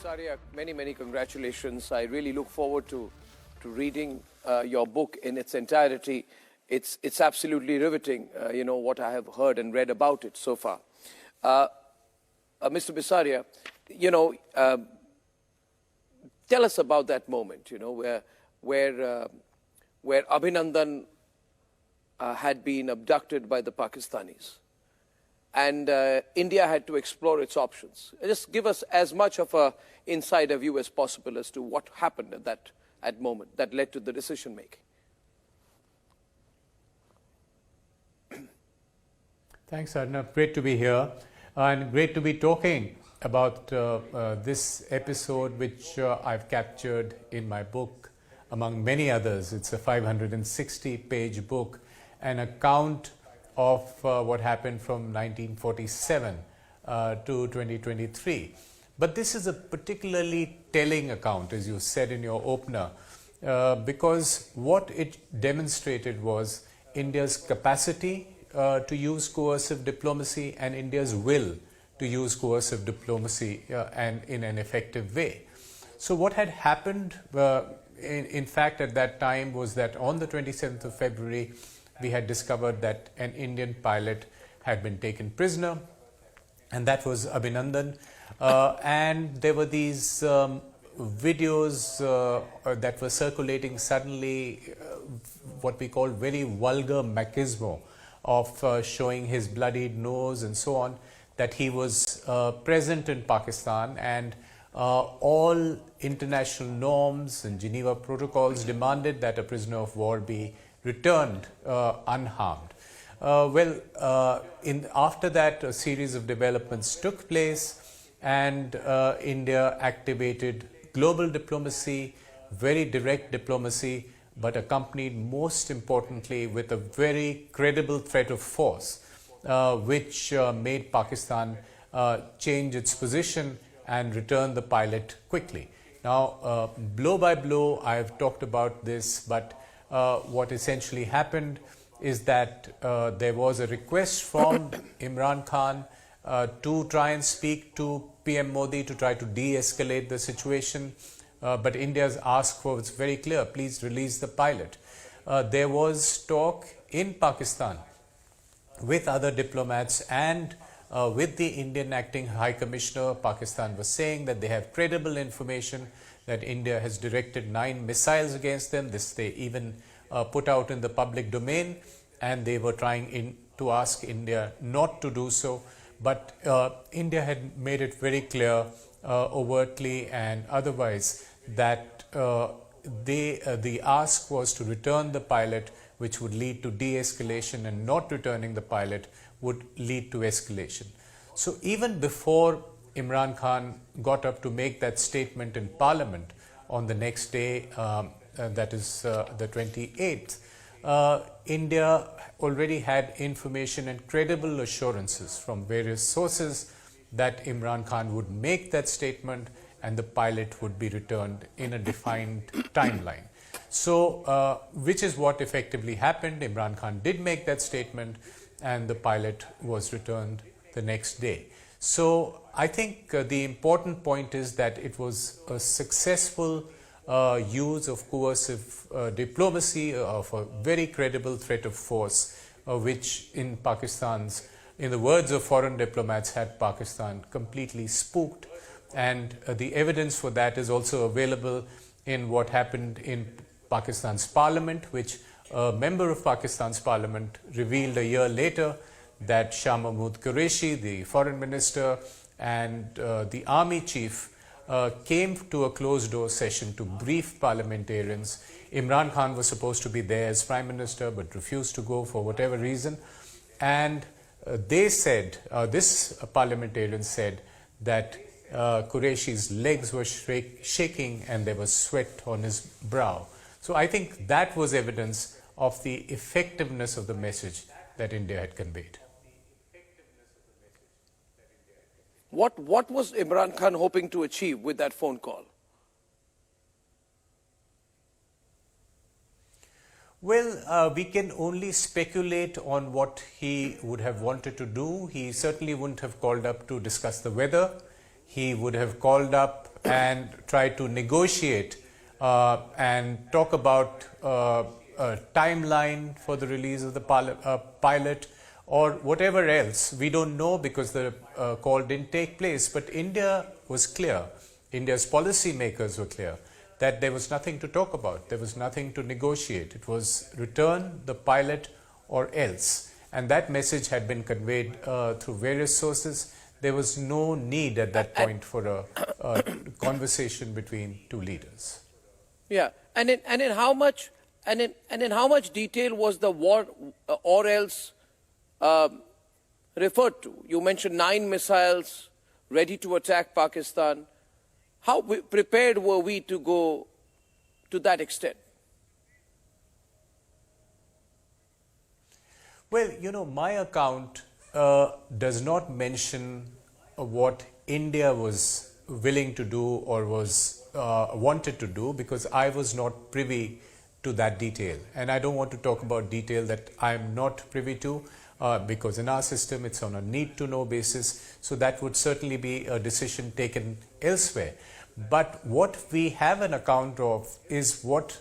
Bisaria, many congratulations. I really look forward to reading your book in its entirety. It's absolutely riveting, what I have heard and read about it so far. Mr. Bisaria, tell us about that moment, where Abhinandan had been abducted by the Pakistanis. And India had to explore its options. Just give us as much of an insider view as possible as to what happened at that moment that led to the decision making. Thanks, Arnab. Great to be here and great to be talking about this episode which I've captured in my book, among many others. It's a 560-page book, an account of what happened from 1947 to 2023. But this is a particularly telling account, as you said in your opener, because what it demonstrated was India's capacity to use coercive diplomacy and India's will to use coercive diplomacy and in an effective way. So what had happened, in fact, at that time was that on the 27th of February, we had discovered that an Indian pilot had been taken prisoner, and that was Abhinandan. And there were these videos that were circulating suddenly, what we call very vulgar machismo of showing his bloodied nose and so on, that he was present in Pakistan, and all international norms and Geneva protocols demanded that a prisoner of war be returned unharmed. After that, a series of developments took place, and India activated global diplomacy, very direct diplomacy, but accompanied most importantly with a very credible threat of force, which made Pakistan change its position and return the pilot quickly. Now, blow by blow, I have talked about this, but what essentially happened is that there was a request from Imran Khan to try and speak to PM Modi to try to de-escalate the situation, but India's ask was very clear: please release the pilot. There was talk in Pakistan with other diplomats and with the Indian Acting High Commissioner. Pakistan was saying that they have credible information that India has directed 9 missiles against them. This they even put out in the public domain, and they were trying to ask India not to do so. But India had made it very clear, overtly and otherwise, that the ask was to return the pilot, which would lead to de-escalation, and not returning the pilot would lead to escalation. So even before Imran Khan got up to make that statement in Parliament on the next day, that is the 28th, India already had information and credible assurances from various sources that Imran Khan would make that statement and the pilot would be returned in a defined timeline. So, which is what effectively happened. Imran Khan did make that statement and the pilot was returned the next day. So, I think the important point is that it was a successful use of coercive diplomacy, of a very credible threat of force, which in the words of foreign diplomats, had Pakistan completely spooked. And the evidence for that is also available in what happened in Pakistan's parliament, which a member of Pakistan's parliament revealed a year later that Shah Mahmood Qureshi, the foreign minister, and the army chief came to a closed-door session to brief parliamentarians. Imran Khan was supposed to be there as prime minister but refused to go for whatever reason. And they said, this parliamentarian said that Qureshi's legs were shaking and there was sweat on his brow. So I think that was evidence of the effectiveness of the message that India had conveyed. What was Imran Khan hoping to achieve with that phone call? Well, we can only speculate on what he would have wanted to do. He certainly wouldn't have called up to discuss the weather. He would have called up and try to negotiate and talk about a timeline for the release of the pilot or whatever else. We don't know because the call didn't take place, but India was clear, India's policy makers were clear that there was nothing to talk about, there was nothing to negotiate. It was return the pilot or else. And that message had been conveyed through various sources. There was no need at that point for a conversation between two leaders. Yeah, and in how much detail was the war or else referred to? You mentioned 9 missiles ready to attack Pakistan. How prepared were we to go to that extent? Well, you know, my account does not mention what India was willing to do or was wanted to do, because I was not privy to that detail. And I don't want to talk about detail that I'm not privy to, because in our system it's on a need-to-know basis. So that would certainly be a decision taken elsewhere. But what we have an account of is what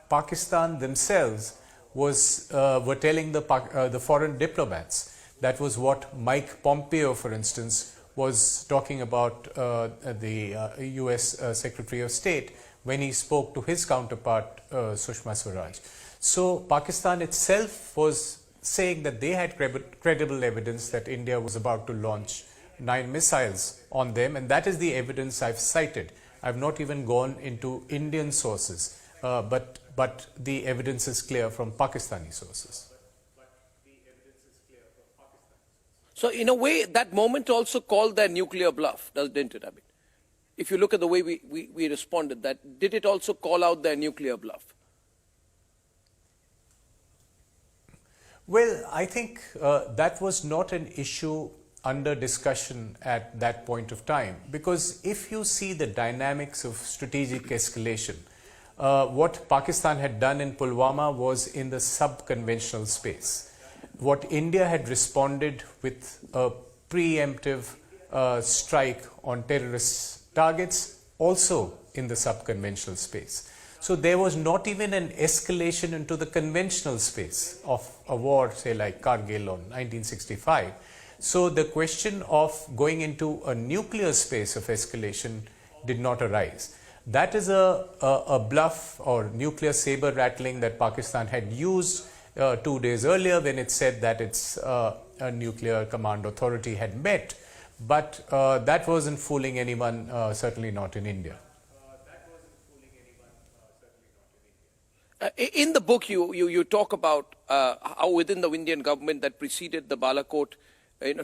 Pakistan themselves were telling the foreign diplomats. That was what Mike Pompeo, for instance, was talking about the US Secretary of State when he spoke to his counterpart Sushma Swaraj. So Pakistan itself was saying that they had credible evidence that India was about to launch 9 missiles on them, and that is the evidence I've cited. I've not even gone into Indian sources, but the evidence is clear from Pakistani sources. So in a way, that moment also called their nuclear bluff, didn't it? I mean, if you look at the way we responded, did it also call out their nuclear bluff? Well, I think that was not an issue under discussion at that point of time, because if you see the dynamics of strategic escalation, what Pakistan had done in Pulwama was in the sub-conventional space. What India had responded with a preemptive strike on terrorist targets, also in the sub-conventional space. So there was not even an escalation into the conventional space of a war, say like Kargil or 1965. So the question of going into a nuclear space of escalation did not arise. That is a bluff or nuclear saber rattling that Pakistan had used 2 days earlier when it said that its a nuclear command authority had met. But that wasn't fooling anyone, certainly not in India. In the book, you talk about how within the Indian government that preceded the Balakot,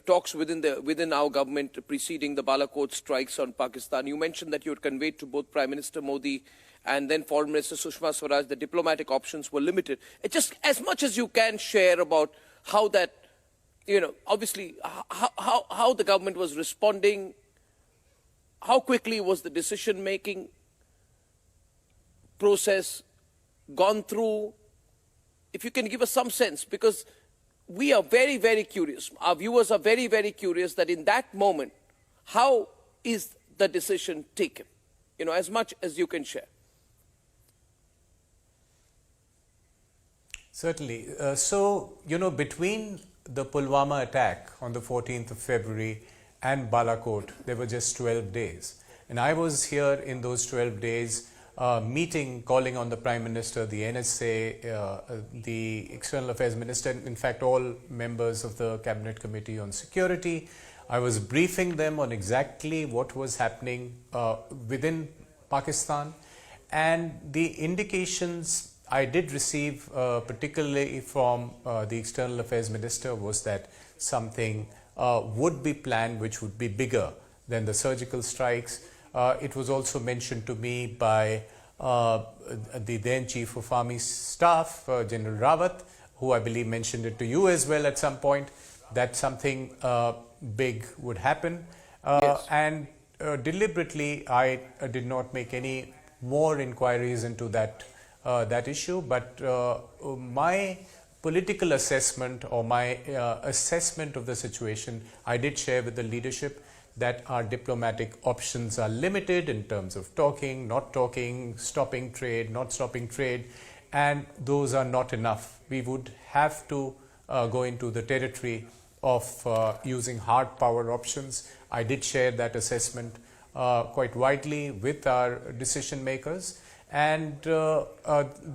talks within our government preceding the Balakot strikes on Pakistan. You mentioned that you had conveyed to both Prime Minister Modi and then Foreign Minister Sushma Swaraj the diplomatic options were limited. Just as much as you can share about how that, obviously how the government was responding, how quickly was the decision-making process gone through, if you can give us some sense, because we are very, very curious. Our viewers are very, very curious that in that moment, how is the decision taken? As much as you can share. Certainly. Between the Pulwama attack on the 14th of February and Balakot, there were just 12 days. And I was here in those 12 days meeting, calling on the Prime Minister, the NSA, the External Affairs Minister, in fact all members of the Cabinet Committee on Security. I was briefing them on exactly what was happening within Pakistan, and the indications I did receive, particularly from the External Affairs Minister, was that something would be planned which would be bigger than the surgical strikes. It was also mentioned to me by the then Chief of Army Staff, General Raat, who I believe mentioned it to you as well at some point, that something big would happen. Yes. And deliberately, I did not make any more inquiries into that issue, but my political assessment or my assessment of the situation, I did share with the leadership that our diplomatic options are limited in terms of talking, not talking, stopping trade, not stopping trade, and those are not enough. We would have to go into the territory of using hard power options. I did share that assessment quite widely with our decision makers, and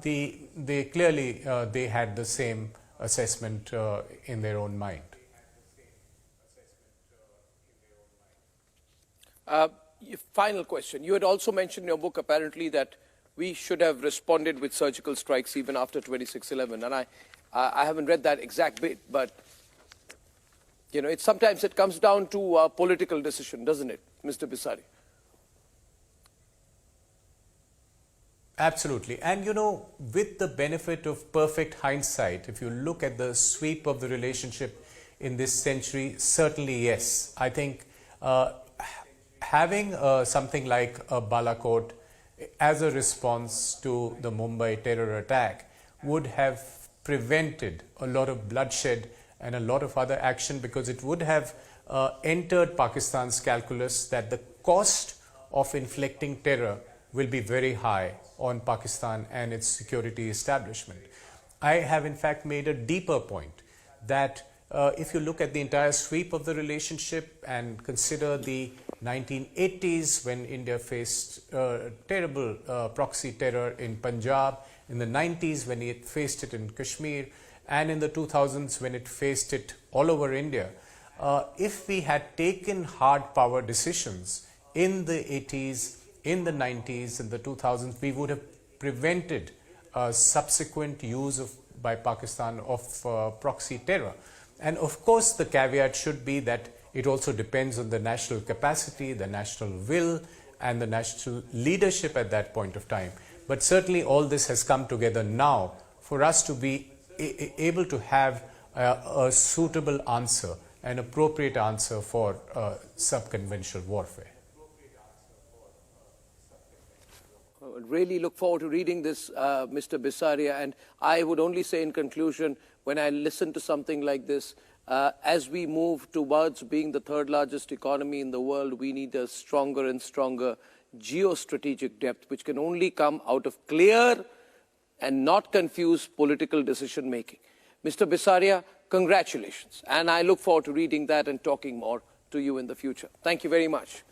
they clearly they had the same assessment in their own mind. Final question. You had also mentioned in your book apparently that we should have responded with surgical strikes even after 26/11, and I haven't read that exact bit, but you know, sometimes it comes down to a political decision, doesn't it, Mr. Bisaria? Absolutely. And you know, with the benefit of perfect hindsight, if you look at the sweep of the relationship in this century, certainly yes. I think having something like a Balakot as a response to the Mumbai terror attack would have prevented a lot of bloodshed and a lot of other action, because it would have entered Pakistan's calculus that the cost of inflicting terror will be very high on Pakistan and its security establishment. I have in fact made a deeper point that if you look at the entire sweep of the relationship and consider the 1980s when India faced terrible proxy terror in Punjab, in the 90s when it faced it in Kashmir, and in the 2000s when it faced it all over India, if we had taken hard power decisions in the 80s, in the 90s, in the 2000s, we would have prevented subsequent use by Pakistan of proxy terror. And of course, the caveat should be that it also depends on the national capacity, the national will, and the national leadership at that point of time. But certainly all this has come together now for us to be able to have a suitable answer, an appropriate answer for subconventional warfare. I would really look forward to reading this, Mr. Bisaria, and I would only say in conclusion, when I listen to something like this, as we move towards being the third largest economy in the world, we need a stronger and stronger geostrategic depth, which can only come out of clear and not confused political decision making. Mr. Bisaria, congratulations, and I look forward to reading that and talking more to you in the future. Thank you very much.